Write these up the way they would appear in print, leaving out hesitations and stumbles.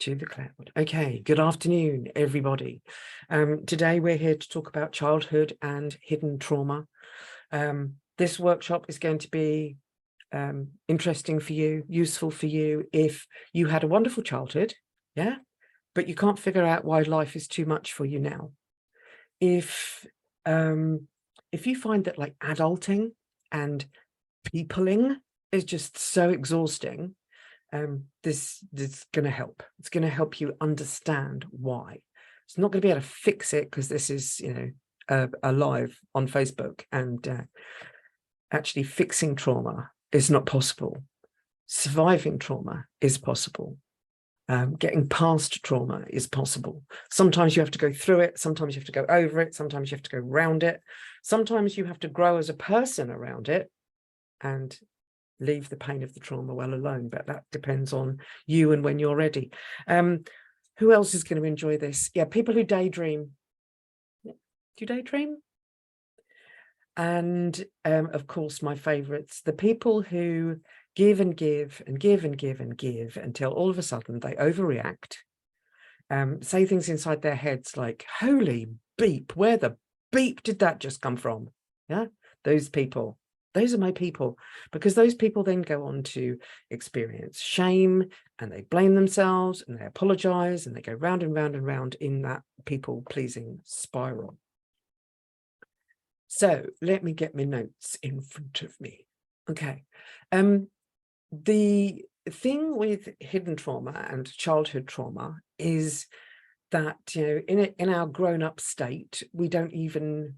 To the cloud. Okay, good afternoon, everybody. Today we're here to talk about childhood and hidden trauma. This workshop is going to be interesting for you, useful for you if you had a wonderful childhood, yeah, but you can't figure out why life is too much for you now. If you find that like adulting and peopling is just so exhausting, this is going to help. It's going to help you understand why. It's not going to be able to fix it because this is, a live on Facebook, and actually fixing trauma is not possible. Surviving trauma is possible. Getting past trauma is possible. Sometimes you have to go through it. Sometimes you have to go over it. Sometimes you have to go around it. Sometimes you have to grow as a person around it and leave the pain of the trauma well alone, but that depends on you and when you're ready. Who else is going to enjoy this? Yeah, people who daydream. Do you daydream? And of course, my favorites, the people who give and give and give and give and give until all of a sudden they overreact, say things inside their heads like, holy beep, where the beep did that just come from? Yeah, those people. Those are my people, because those people then go on to experience shame and they blame themselves and they apologize and they go round and round and round in that people-pleasing spiral. So let me get my notes in front of me. Okay. The thing with hidden trauma and childhood trauma is that, in our grown-up state, we don't even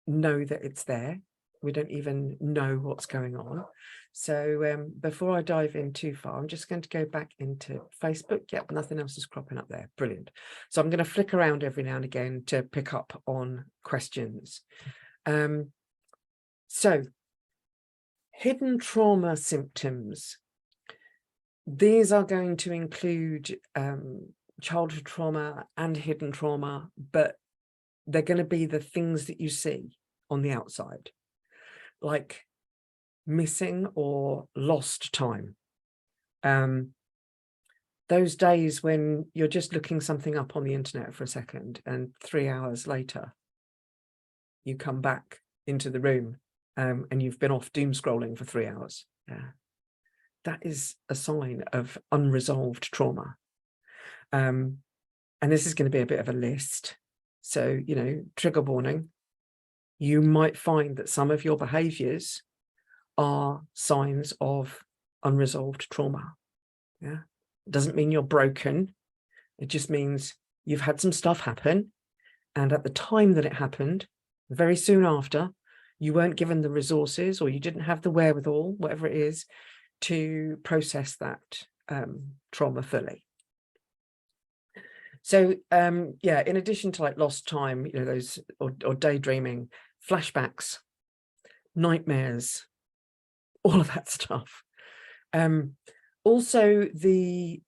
know that it's there. We don't even know what's going on. So before I dive in too far, I'm just going to go back into Facebook. Yep, nothing else is cropping up there. Brilliant. So I'm going to flick around every now and again to pick up on questions. So hidden trauma symptoms. These are going to include childhood trauma and hidden trauma, but they're going to be the things that you see on the outside, like missing or lost time. Those days when you're just looking something up on the internet for a second and 3 hours later, you come back into the room and you've been off doom scrolling for 3 hours. Yeah. That is a sign of unresolved trauma. And this is going to be a bit of a list. So, trigger warning. You might find that some of your behaviors are signs of unresolved trauma. Yeah. It doesn't mean you're broken. It just means you've had some stuff happen. And at the time that it happened, very soon after, you weren't given the resources or you didn't have the wherewithal, whatever it is, to process that trauma fully. So, yeah, in addition to like lost time, those or daydreaming, flashbacks, nightmares, all of that stuff. Also, the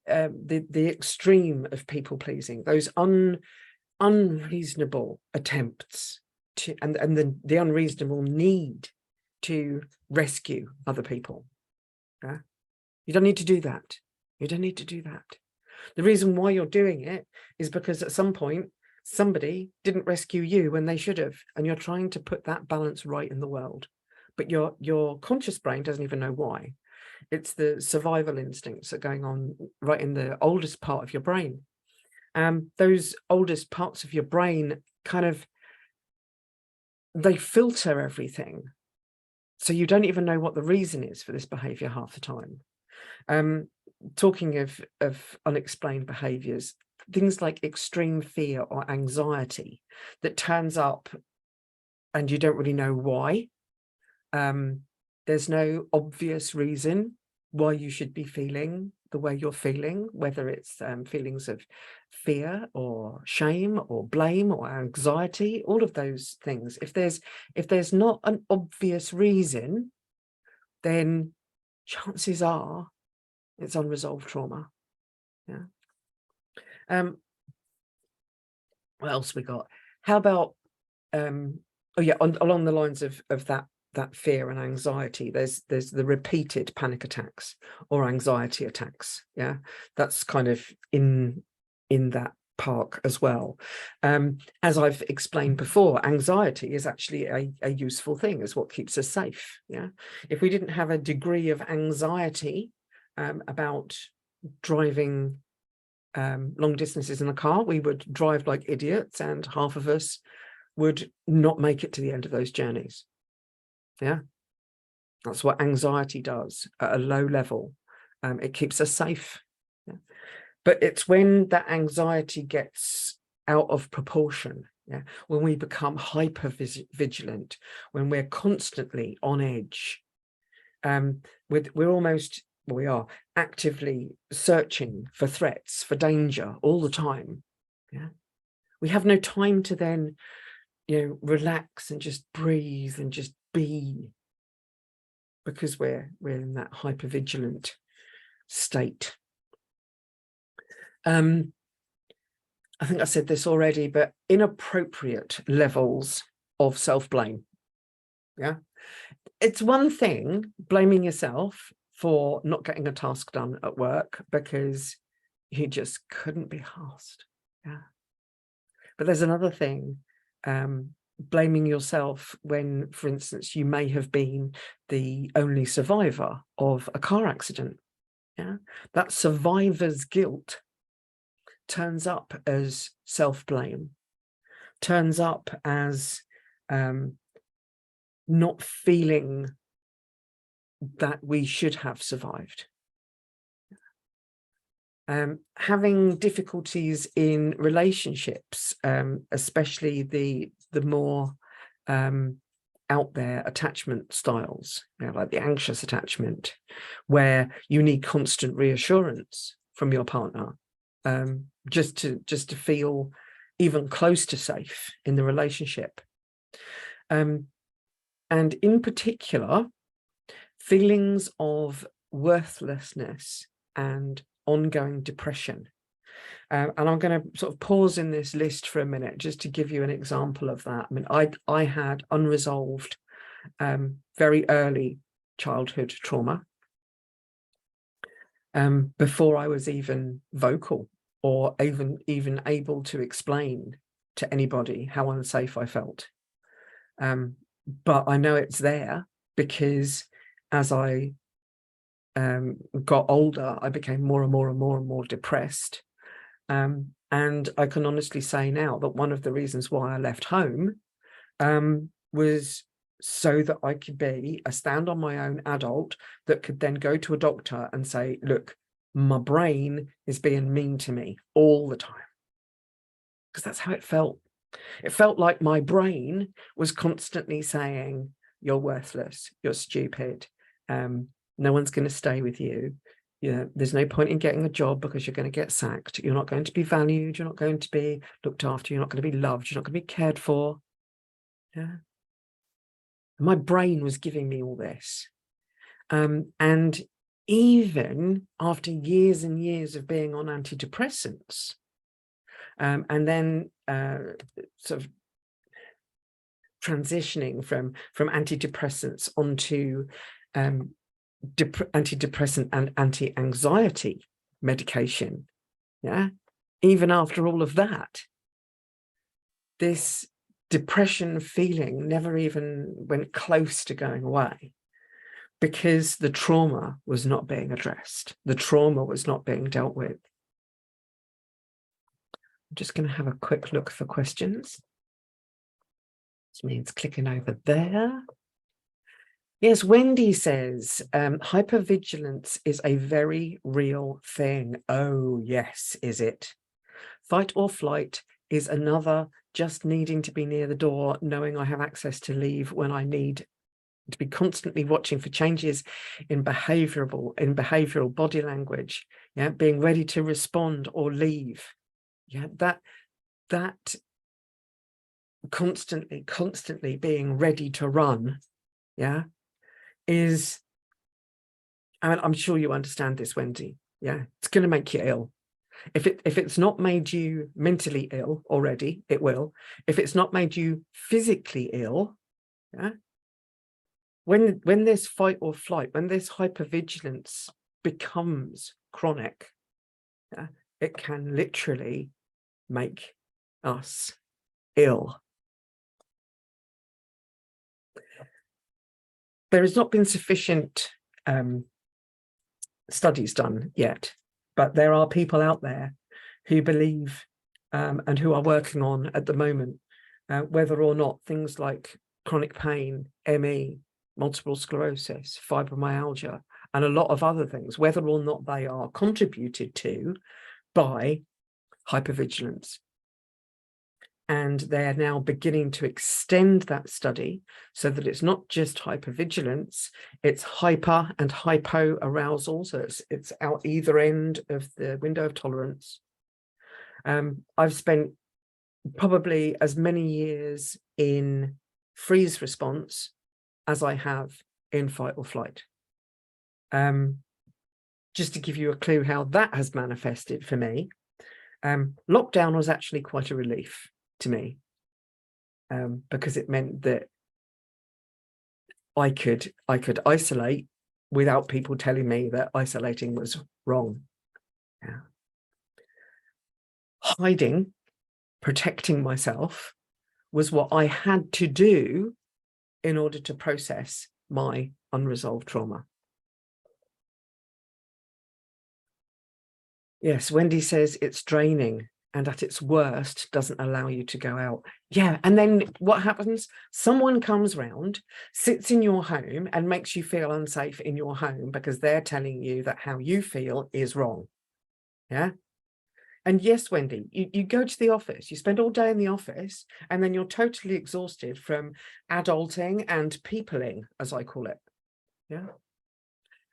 extreme of people pleasing, those unreasonable attempts to, and the unreasonable need to rescue other people. Yeah? You don't need to do that. You don't need to do that. The reason why you're doing it is because at some point somebody didn't rescue you when they should have, and you're trying to put that balance right in the world, but your conscious brain doesn't even know why. It's the survival instincts that are going on right in the oldest part of your brain. Those oldest parts of your brain they filter everything, so you don't even know what the reason is for this behavior half the time. Talking of unexplained behaviors, things like extreme fear or anxiety that turns up and you don't really know why. There's no obvious reason why you should be feeling the way you're feeling, whether it's feelings of fear or shame or blame or anxiety, all of those things. If there's not an obvious reason, then chances are it's unresolved trauma. Yeah. What else we got? How about oh yeah, along the lines of that that fear and anxiety. There's the repeated panic attacks or anxiety attacks. Yeah, that's kind of in that park as well. As I've explained before, anxiety is actually a useful thing, is what keeps us safe. Yeah, if we didn't have a degree of anxiety about driving long distances in a car, we would drive like idiots, and half of us would not make it to the end of those journeys. Yeah, that's what anxiety does at a low level. It keeps us safe. Yeah. But it's when that anxiety gets out of proportion, yeah, when we become hyper vigilant, when we're constantly on edge, we're almost, well, we are actively searching for threats, for danger all the time. Yeah, we have no time to then, relax and just breathe and just be, because we're in that hypervigilant state. I think I said this already, but inappropriate levels of self-blame. Yeah, it's one thing blaming yourself for not getting a task done at work because you just couldn't be arsed. Yeah, but there's another thing, blaming yourself when, for instance, you may have been the only survivor of a car accident. Yeah, that survivor's guilt turns up as self-blame, turns up as not feeling that we should have survived. Having difficulties in relationships, especially the more out there attachment styles, like the anxious attachment, where you need constant reassurance from your partner, just to feel even close to safe in the relationship. And in particular, feelings of worthlessness and ongoing depression. And I'm going to sort of pause in this list for a minute just to give you an example of that. I mean, I had unresolved, very early childhood trauma before I was even vocal or even able to explain to anybody how unsafe I felt. But I know it's there because as I got older, I became more and more depressed. And I can honestly say now that one of the reasons why I left home was so that I could be a stand on my own adult that could then go to a doctor and say, look, my brain is being mean to me all the time. Because that's how it felt. It felt like my brain was constantly saying, you're worthless, you're stupid, no one's going to stay with you. There's no point in getting a job because you're going to get sacked. You're not going to be valued. You're not going to be looked after. You're not going to be loved. You're not going to be cared for. Yeah. My brain was giving me all this. And even after years and years of being on antidepressants, and then sort of transitioning from antidepressants onto antidepressant and anti-anxiety medication, yeah, even after all of that, this depression feeling never even went close to going away because the trauma was not being addressed. The trauma was not being dealt with. I'm just going to have a quick look for questions. This means clicking over there. Yes, Wendy says, hypervigilance is a very real thing. Oh, yes, is it? Fight or flight is another, just needing to be near the door, knowing I have access to leave when I need, to be constantly watching for changes in behavioral body language, yeah, being ready to respond or leave. Yeah, that constantly being ready to run, yeah, is, I mean, I'm sure you understand this, Wendy. Yeah, it's going to make you ill. If it's not made you mentally ill already, it will. If it's not made you physically ill, yeah, when this fight or flight, when this hypervigilance becomes chronic, it can literally make us ill. There has not been sufficient studies done yet, but there are people out there who believe and who are working on at the moment whether or not things like chronic pain, ME, multiple sclerosis, fibromyalgia, and a lot of other things, whether or not they are contributed to by hypervigilance. And they're now beginning to extend that study so that it's not just hypervigilance, it's hyper and hypo arousal. So it's out either end of the window of tolerance. I've spent probably as many years in freeze response as I have in fight or flight. Just to give you a clue how that has manifested for me, lockdown was actually quite a relief to me, because it meant that I could isolate without people telling me that isolating was wrong. Yeah. Hiding, protecting myself was what I had to do in order to process my unresolved trauma. Yes, Wendy says it's draining and at its worst doesn't allow you to go out. Yeah, and then what happens? Someone comes round, sits in your home and makes you feel unsafe in your home because they're telling you that how you feel is wrong. Yeah. And yes, Wendy, you go to the office, you spend all day in the office, and then you're totally exhausted from adulting and peopling, as I call it. Yeah.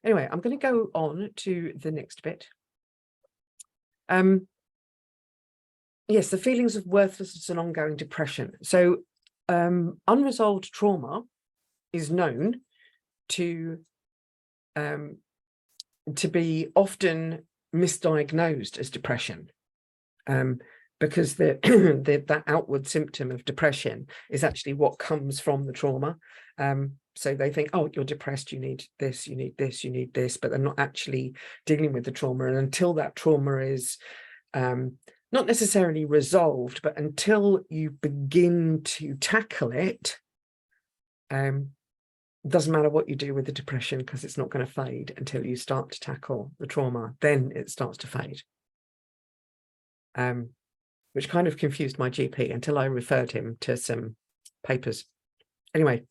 Anyway, I'm going to go on to the next bit. Yes, the feelings of worthlessness and ongoing depression. So unresolved trauma is known to be often misdiagnosed as depression, because that outward symptom of depression is actually what comes from the trauma. So they think, oh, you're depressed, you need this, you need this, you need this, but they're not actually dealing with the trauma. And until that trauma is not necessarily resolved, but until you begin to tackle it, doesn't matter what you do with the depression, because it's not going to fade until you start to tackle the trauma. Then it starts to fade. Which kind of confused my GP until I referred him to some papers. Anyway,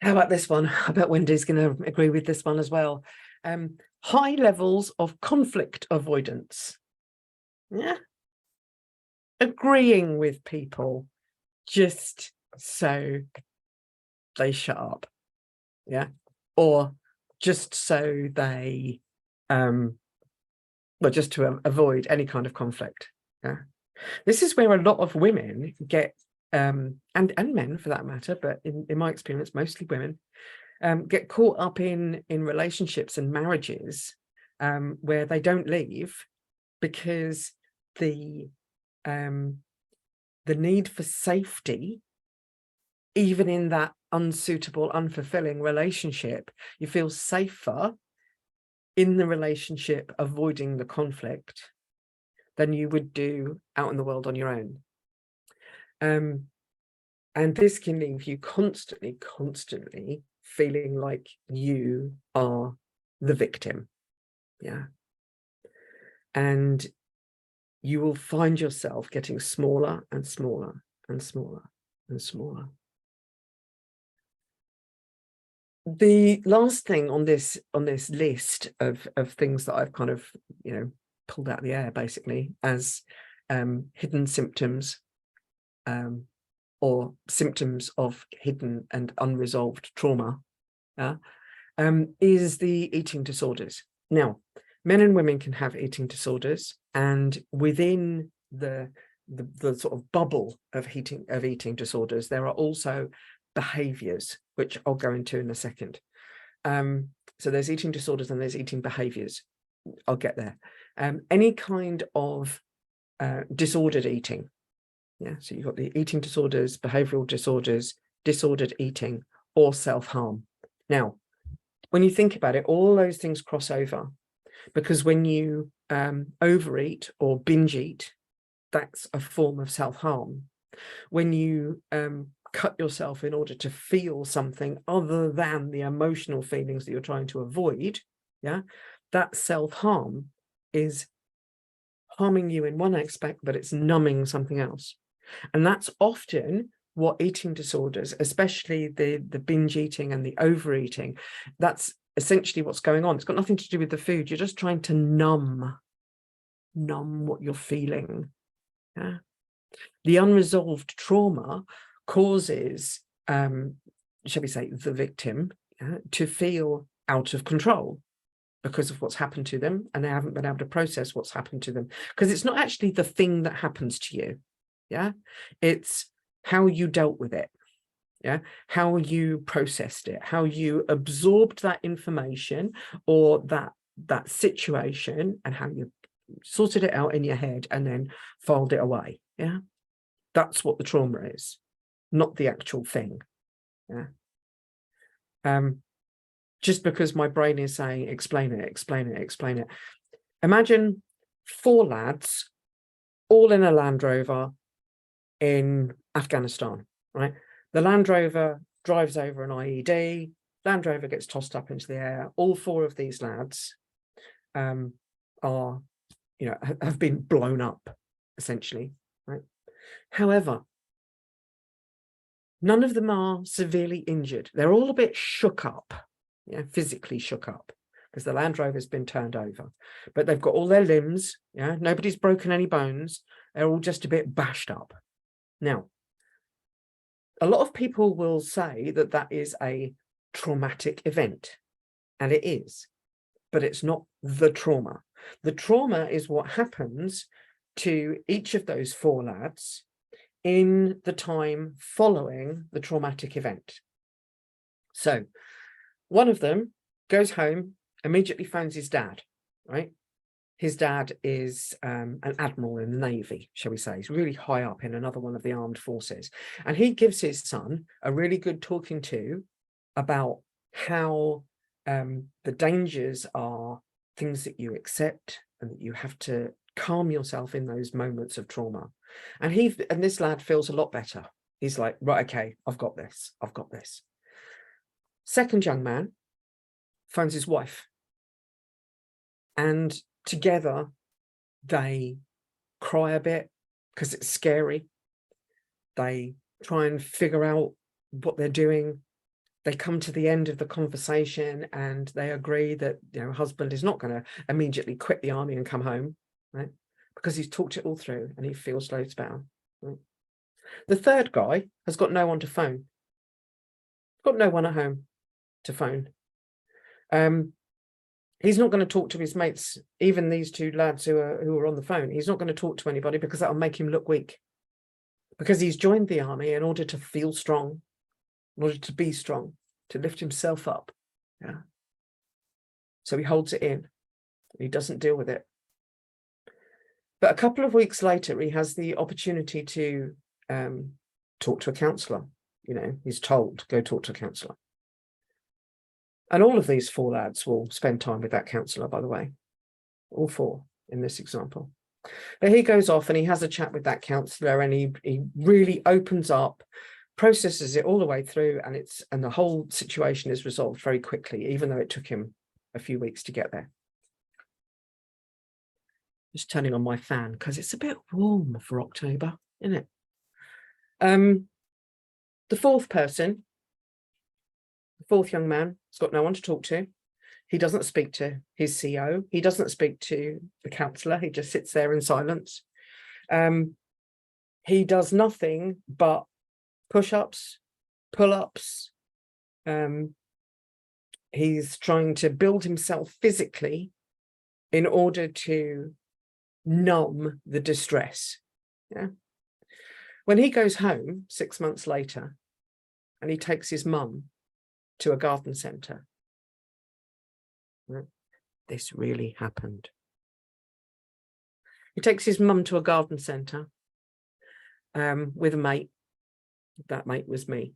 how about this one? I bet Wendy's going to agree with this one as well. High levels of conflict avoidance. Yeah. Agreeing with people just so they shut up. Yeah. Or just so they well, just to avoid any kind of conflict. Yeah. This is where a lot of women get and men for that matter, but in my experience mostly women get caught up in relationships and marriages where they don't leave because the need for safety, even in that unsuitable, unfulfilling relationship, you feel safer in the relationship avoiding the conflict than you would do out in the world on your own. And this can leave you constantly feeling like you are the victim. Yeah. And you will find yourself getting smaller and smaller and smaller and smaller. The last thing on this list of things that I've kind of, pulled out of the air basically as hidden symptoms or symptoms of hidden and unresolved trauma is the eating disorders. Now, men and women can have eating disorders, and within the sort of bubble of eating disorders, there are also behaviors, which I'll go into in a second. So there's eating disorders and there's eating behaviors. I'll get there. Any kind of disordered eating. Yeah, so you've got the eating disorders, behavioral disorders, disordered eating, or self-harm. Now, when you think about it, all those things cross over, because when you overeat or binge eat, that's a form of self-harm. When you cut yourself in order to feel something other than the emotional feelings that you're trying to avoid, yeah, that self-harm is harming you in one aspect, but it's numbing something else. And that's often what eating disorders, especially the binge eating and the overeating, that's essentially what's going on. It's got nothing to do with the food. You're just trying to numb what you're feeling. Yeah. The unresolved trauma causes, shall we say, the victim to feel out of control because of what's happened to them, and they haven't been able to process what's happened to them, because it's not actually the thing that happens to you. Yeah, it's how you dealt with it. Yeah, how you processed it, how you absorbed that information or that situation, and how you sorted it out in your head and then filed it away. Yeah, that's what the trauma is, not the actual thing. Yeah. Just because my brain is saying, explain it, explain it, explain it. Imagine 4 lads all in a Land Rover in Afghanistan, right? The Land Rover drives over an IED, Land Rover gets tossed up into the air. All 4 of these lads are, have been blown up, essentially, right? However, none of them are severely injured. They're all a bit shook up, physically shook up, because the Land Rover has been turned over. But they've got all their limbs, nobody's broken any bones. They're all just a bit bashed up. Now, a lot of people will say that that is a traumatic event, and it is, but it's not the trauma. The trauma is what happens to each of those 4 lads in the time following the traumatic event. So one of them goes home, immediately phones his dad, right? His dad is an admiral in the Navy, shall we say. He's really high up in another one of the armed forces. And he gives his son a really good talking to about how the dangers are things that you accept and that you have to calm yourself in those moments of trauma. And this lad feels a lot better. He's like, right, okay, I've got this. I've got this. Second young man phones his wife, and together they cry a bit because it's scary. They try and figure out what they're doing. They come to the end of the conversation and they agree that husband is not going to immediately quit the army and come home, right? Because he's talked it all through and he feels loads better. Right? The third guy has got no one to phone. Got no one at home to phone. He's not going to talk to his mates, even these 2 lads who are on the phone. He's not going to talk to anybody because that'll make him look weak. Because he's joined the army in order to feel strong, in order to be strong, to lift himself up. Yeah. So he holds it in. He doesn't deal with it. But a couple of weeks later, he has the opportunity to talk to a counsellor. He's told, go talk to a counsellor. And all of these 4 lads will spend time with that counsellor, by the way. All 4 in this example. But he goes off and he has a chat with that counsellor, and he really opens up, processes it all the way through, and the whole situation is resolved very quickly, even though it took him a few weeks to get there. Just turning on my fan because it's a bit warm for October, isn't it? The 4th person, the 4th young man, has got no one to talk to. He doesn't speak to his CO. He doesn't speak to the counsellor. He just sits there in silence. He does nothing but push-ups, pull-ups. He's trying to build himself physically in order to numb the distress. Yeah. When he goes home 6 months later and he takes his mum to a garden centre, this really happened. He takes his mum to a garden centre with a mate. That mate was me.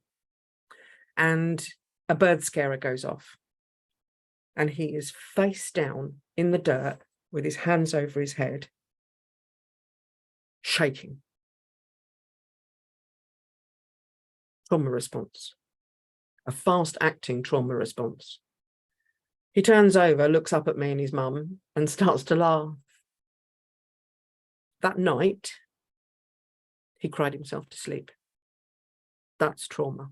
And a bird scarer goes off and he is face down in the dirt with his hands over his head, shaking. Trauma response, a fast-acting trauma response. He turns over, looks up at me and his mum and starts to laugh. That night, he cried himself to sleep. That's trauma.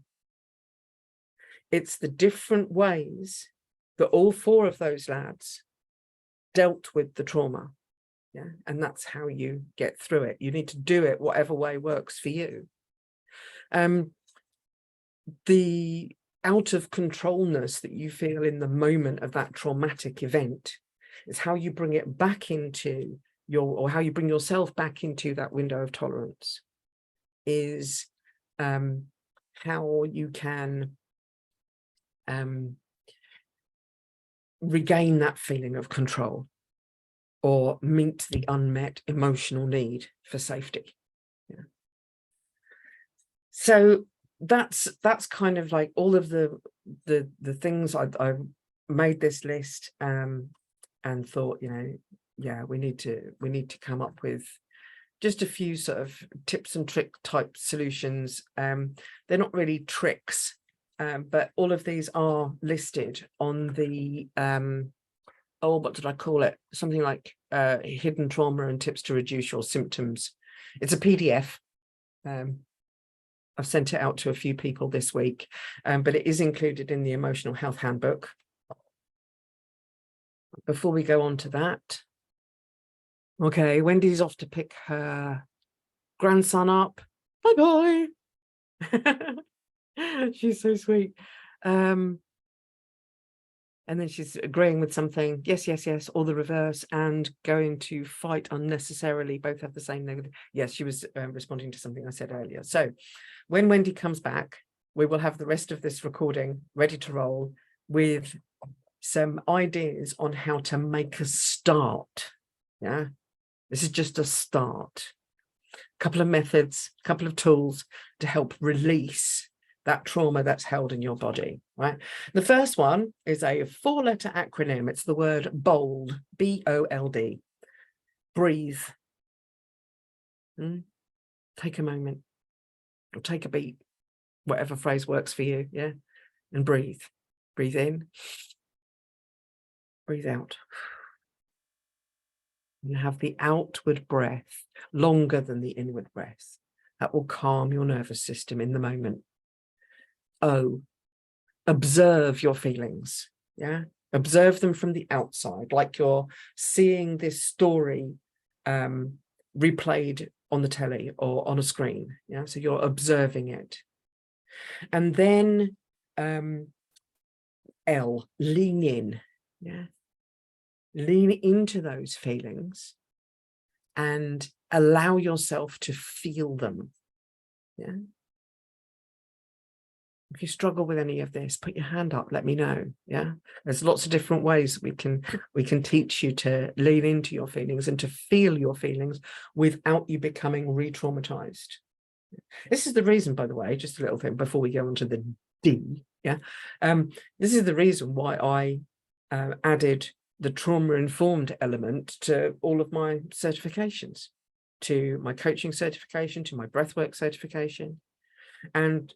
It's the different ways that all four of those lads dealt with the trauma. Yeah, and that's how you get through it. You need to do it whatever way works for you. The out of controlness that you feel in the moment of that traumatic event is how you bring it back into or how you bring yourself back into that window of tolerance, is how you can regain that feeling of control or meet the unmet emotional need for safety. Yeah. So that's kind of like all of the things I made this list and thought, you know, yeah, we need to come up with just a few sort of tips and trick type solutions. They're not really tricks, but all of these are listed on the oh, what did I call it? Something like hidden trauma and tips to reduce your symptoms. It's a PDF. I've sent it out to a few people this week, but it is included in the Emotional Health Handbook. Before we go on to that, okay, Wendy's off to pick her grandson up. Bye-bye. She's so sweet. And then she's agreeing with something, yes, yes, yes, or the reverse, and going to fight unnecessarily. Both have the same negative. Yes, she was responding to something I said earlier. So when Wendy comes back, we will have the rest of this recording ready to roll with some ideas on how to make a start. Yeah, this is just a start. A couple of methods, a couple of tools to help release that trauma that's held in your body, right? The first one is a 4-letter acronym. It's the word BOLD, B-O-L-D. Breathe. Take a moment or take a beat, whatever phrase works for you, yeah? And breathe. Breathe in, breathe out. And have the outward breath longer than the inward breath. That will calm your nervous system in the moment. O, observe your feelings, yeah? Observe them from the outside, like you're seeing this story replayed on the telly or on a screen, yeah? So you're observing it. And then L, lean in, yeah? Lean into those feelings and allow yourself to feel them, yeah? If you struggle with any of this, put your hand up, let me know. Yeah, there's lots of different ways we can teach you to lean into your feelings and to feel your feelings without you becoming re-traumatized. This is the reason, by the way, just a little thing before we go on to the D. Yeah, this is the reason why I added the trauma-informed element to all of my certifications, to my coaching certification, to my breathwork certification. And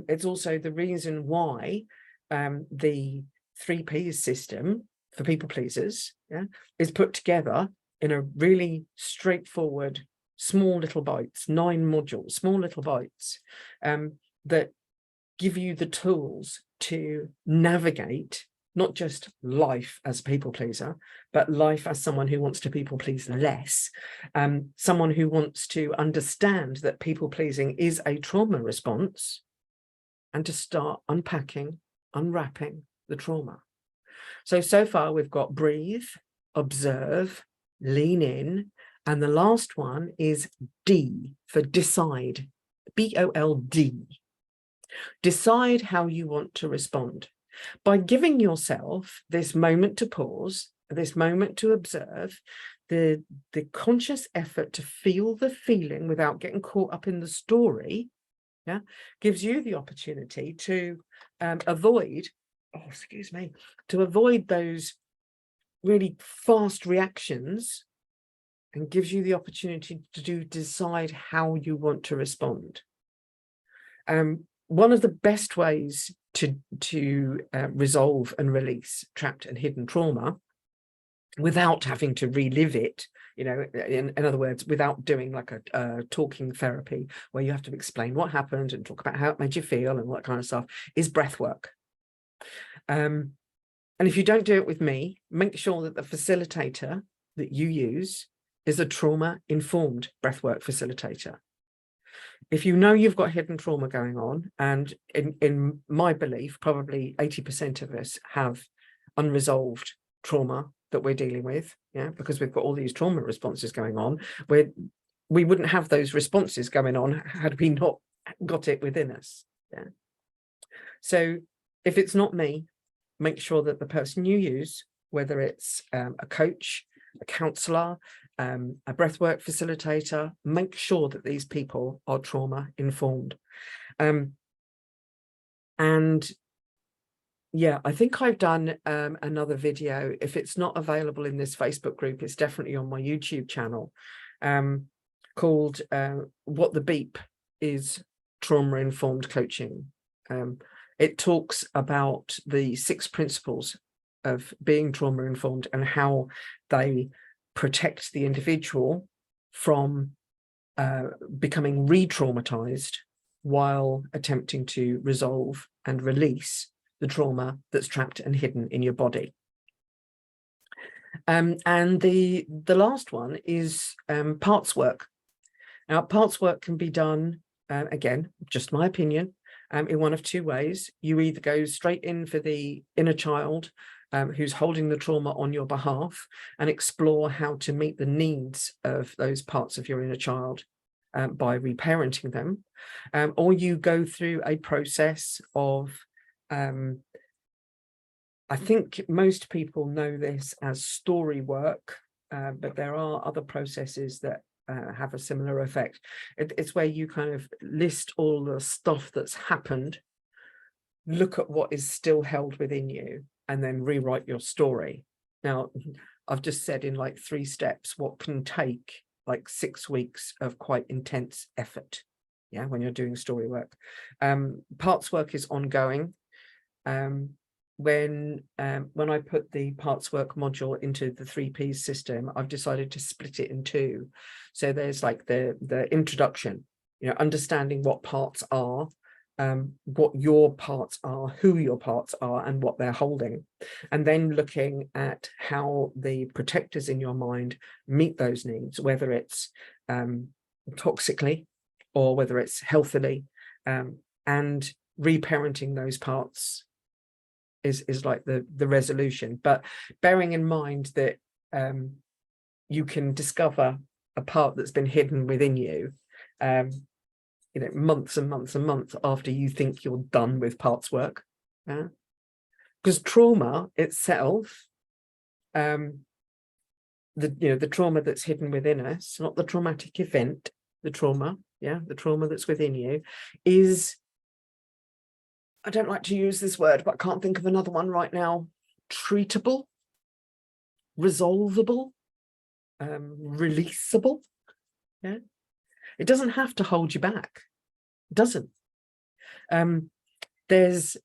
it's also the reason why the 3Ps system for people pleasers, yeah, is put together in a really straightforward, small little bites, 9 modules, small little bites that give you the tools to navigate not just life as a people pleaser, but life as someone who wants to people please less, someone who wants to understand that people pleasing is a trauma response, and to start unpacking, unwrapping the trauma. So far we've got breathe, observe, lean in, and the last one is D for decide, B-O-L-D. Decide how you want to respond. By giving yourself this moment to pause, this moment to observe, the conscious effort to feel the feeling without getting caught up in the story, Yeah, gives you the opportunity to avoid, oh, excuse me, to avoid those really fast reactions, and gives you the opportunity to decide how you want to respond. One of the best ways to resolve and release trapped and hidden trauma without having to relive it, you know, in other words, without doing like a talking therapy where you have to explain what happened and talk about how it made you feel and all that kind of stuff, is breath work. And if you don't do it with me, make sure that the facilitator that you use is a trauma-informed breathwork facilitator. If you know you've got hidden trauma going on, and in my belief, probably 80% of us have unresolved trauma that we're dealing with, yeah, because we've got all these trauma responses going on, where we wouldn't have those responses going on had we not got it within us. Yeah. So if it's not me, make sure that the person you use, whether it's a coach, a counselor, a breathwork facilitator, make sure that these people are trauma informed. And yeah, I think I've done another video. If it's not available in this Facebook group, it's definitely on my YouTube channel, called What the Beep is Trauma-Informed Coaching. It talks about the 6 principles of being trauma-informed and how they protect the individual from becoming re-traumatized while attempting to resolve and release the trauma that's trapped and hidden in your body. And the last one is parts work. Now, parts work can be done, again, just my opinion, in one of 2 ways. You either go straight in for the inner child who's holding the trauma on your behalf and explore how to meet the needs of those parts of your inner child by reparenting them, or you go through a process of, I think most people know this as story work, but there are other processes that have a similar effect. It's where you kind of list all the stuff that's happened, look at what is still held within you, and then rewrite your story. Now, I've just said in like 3 steps what can take like 6 weeks of quite intense effort, yeah, when you're doing story work. Parts work is ongoing. When I put the parts work module into the 3 Ps system, I've decided to split it in 2. So there's like the introduction, you know, understanding what parts are, what your parts are, who your parts are, and what they're holding, and then looking at how the protectors in your mind meet those needs, whether it's toxically or whether it's healthily, and reparenting those parts is like the resolution. But bearing in mind that you can discover a part that's been hidden within you, you know, months and months and months after you think you're done with parts work, because trauma itself, the trauma that's hidden within us, not the traumatic event, the trauma, yeah, the trauma that's within you is, I don't like to use this word, but I can't think of another one right now, treatable, resolvable, releasable. Yeah, it doesn't have to hold you back. It doesn't. There's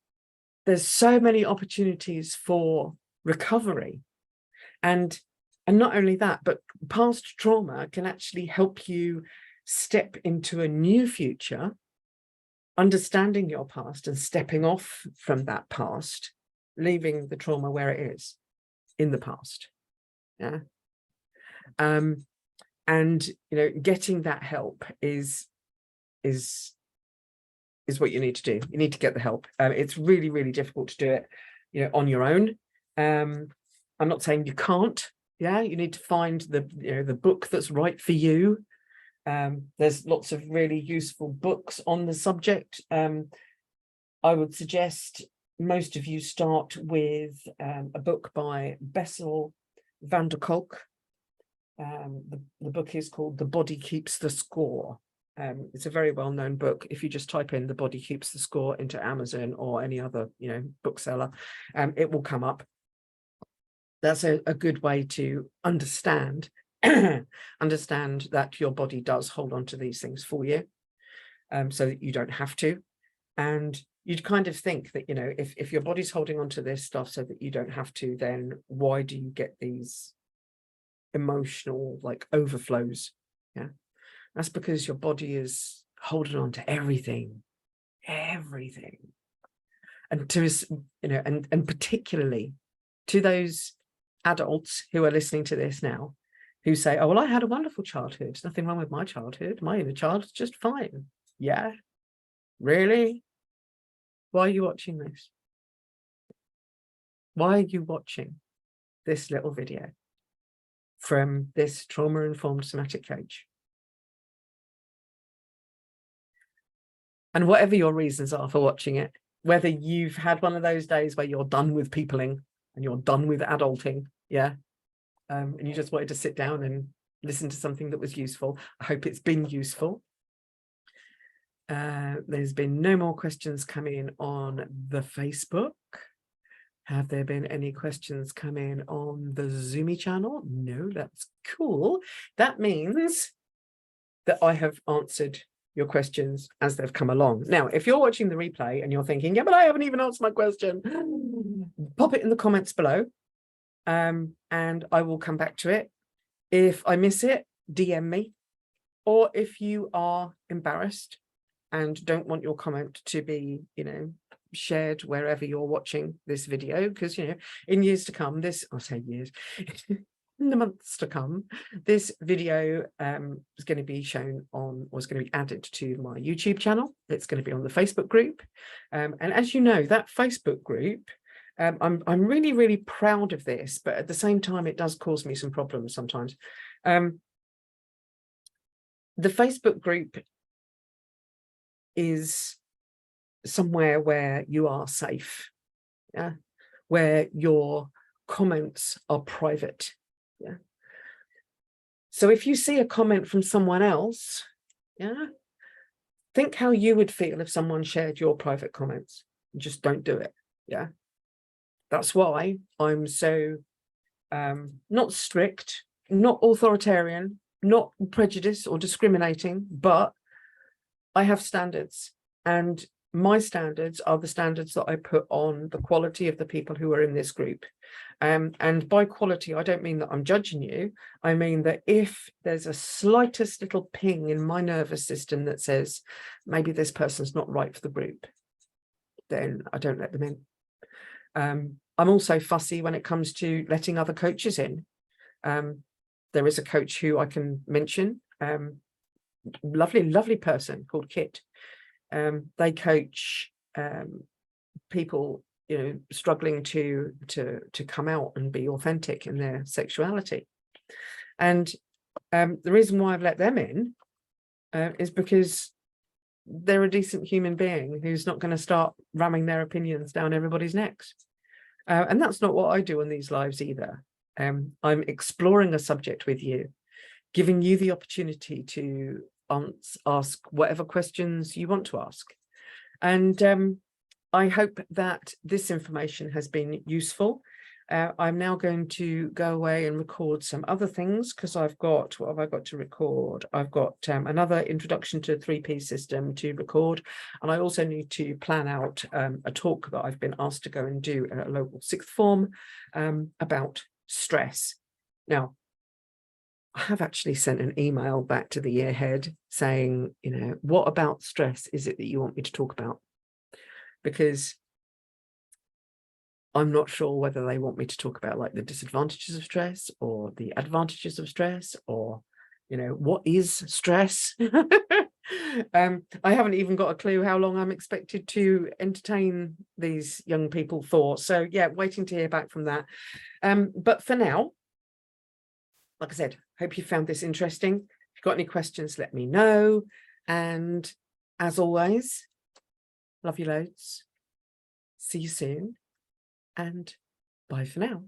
so many opportunities for recovery, and not only that, but past trauma can actually help you step into a new future, understanding your past and stepping off from that past, leaving the trauma where it is in the past. Yeah. And you know, getting that help is what you need to do. You need to get the help. It's really, really difficult to do it, you know, on your own. I'm not saying you can't. Yeah, you need to find the book that's right for you. There's lots of really useful books on the subject. I would suggest most of you start with a book by Bessel van der Kolk. The book is called The Body Keeps the Score. It's a very well-known book. If you just type in "The Body Keeps the Score" into Amazon or any other, bookseller, it will come up. That's a good way to understand understand that your body does hold on to these things for you, so that you don't have to. And you'd kind of think that, if your body's holding on to this stuff so that you don't have to, then why do you get these emotional like overflows? Yeah, that's because your body is holding on to everything. And to us, and particularly to those adults who are listening to this now, who say, "Oh, well, I had a wonderful childhood. There's nothing wrong with my childhood. My inner child is just fine." Yeah, really? Why are you watching this? Why are you watching this little video from this trauma-informed somatic coach? And whatever your reasons are for watching it, whether you've had one of those days where you're done with peopling and you're done with adulting, yeah, and you just wanted to sit down and listen to something that was useful. I hope it's been useful. There's been no more questions coming on the Facebook. Have there been any questions come in on the Zoomy channel? No, that's cool. That means that I have answered your questions as they've come along. Now, if you're watching the replay and you're thinking, "Yeah, but I haven't even answered my question," pop it in the comments below, and I will come back to it. If I miss it, DM me. Or if you are embarrassed and don't want your comment to be, shared wherever you're watching this video, because, in years to come, I'll say years, in the months to come, this video is going to be shown on, or is going to be added to my YouTube channel. It's going to be on the Facebook group. And as you know, that Facebook group, I'm really, really proud of this, but at the same time, it does cause me some problems sometimes. The Facebook group is somewhere where you are safe, yeah, where your comments are private, yeah. So if you see a comment from someone else, yeah, think how you would feel if someone shared your private comments. Just don't do it, yeah. That's why I'm so not strict, not authoritarian, not prejudiced or discriminating, but I have standards, and my standards are the standards that I put on the quality of the people who are in this group. And by quality, I don't mean that I'm judging you. I mean that if there's a slightest little ping in my nervous system that says maybe this person's not right for the group, then I don't let them in. I'm also fussy when it comes to letting other coaches in. There is a coach who I can mention, lovely person called Kit. They coach people, struggling to come out and be authentic in their sexuality. And the reason why I've let them in is because they're a decent human being who's not going to start ramming their opinions down everybody's necks. And that's not what I do on these lives either. I'm exploring a subject with you, giving you the opportunity to ask whatever questions you want to ask. And I hope that this information has been useful. I'm now going to go away and record some other things, because I've got, what have I got to record? I've got another introduction to the 3P system to record. And I also need to plan out a talk that I've been asked to go and do at a local sixth form about stress. Now, I have actually sent an email back to the year head saying, what about stress is it that you want me to talk about? Because I'm not sure whether they want me to talk about like the disadvantages of stress or the advantages of stress, or, what is stress? I haven't even got a clue how long I'm expected to entertain these young people for. So yeah, waiting to hear back from that. But for now, like I said, hope you found this interesting. If you've got any questions, let me know. And as always, love you loads. See you soon. And bye for now.